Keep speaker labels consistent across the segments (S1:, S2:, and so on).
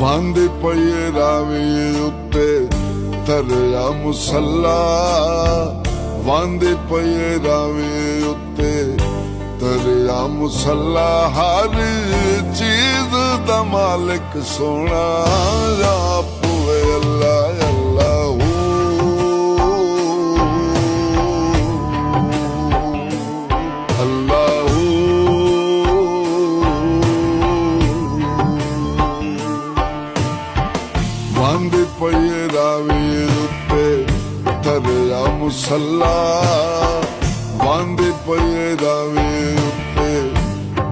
S1: वांदे पये रावे उत्ते तरया मुसल्ला, वांदे पये रावे उत्ते तरया मुसल्ला। हर चीज दा मालिक सोना आप वे अल्लाह अल्लाह। वांदे पये रावे उत्ते तरया मुसल्ला, वांदे पये रावे उत्ते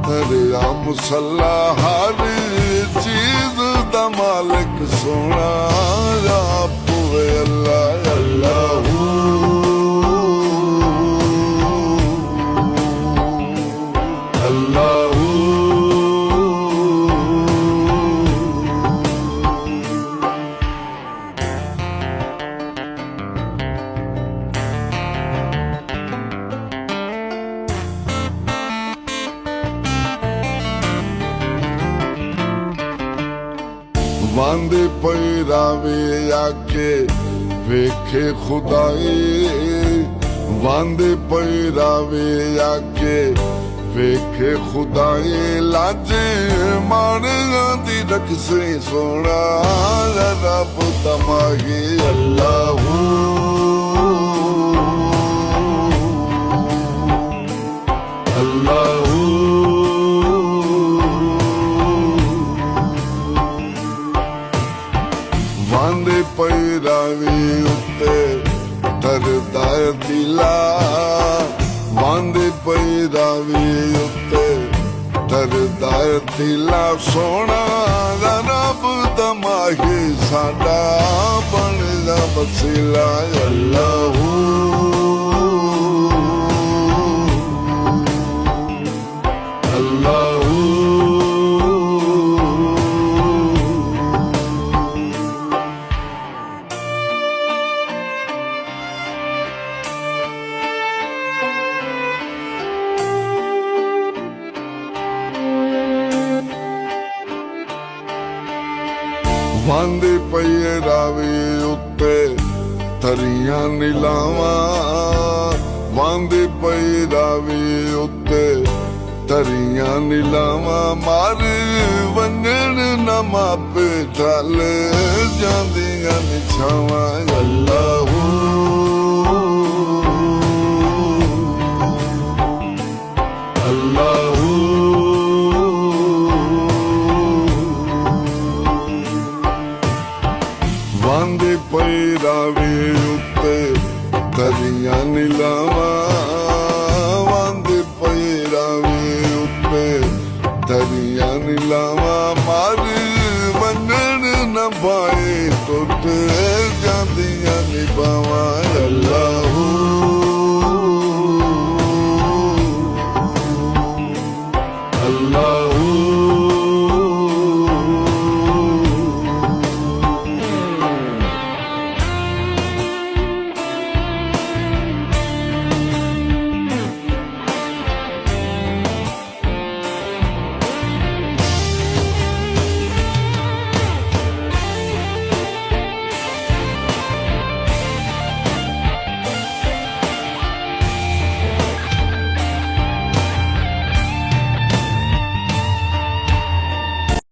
S1: तरया मुसल्ला। हर चीज दा मालिक सोना आप वे अल्लाह अल्लाह। वांदे पये रावे आके वेखे खुदाई, वांदे पये रावे आके वेखे खुदाई। लाजे मारगा दी रख से सोना रब तमाही अल्लाह। वांदे पये रावे उत्ते तरदा दिला, वांदे पये रावे उत्ते तरदा दिला। सोना रब दा माही साडा बन जा वसीला अल्लाह। वांदे पये रावे उत्ते तरिया नीलावा, वांदे पये रावे उत्ते तरिया नीलावा। मार वंजन न मापे चल जांदियां निछावा अल्लाह। वांदे पये रावे उत्ते तरिया नीलावा, वांदे पये रावे उत्ते तरिया नीलावा। मार वंजन न पाए टुट जांदियां निभावा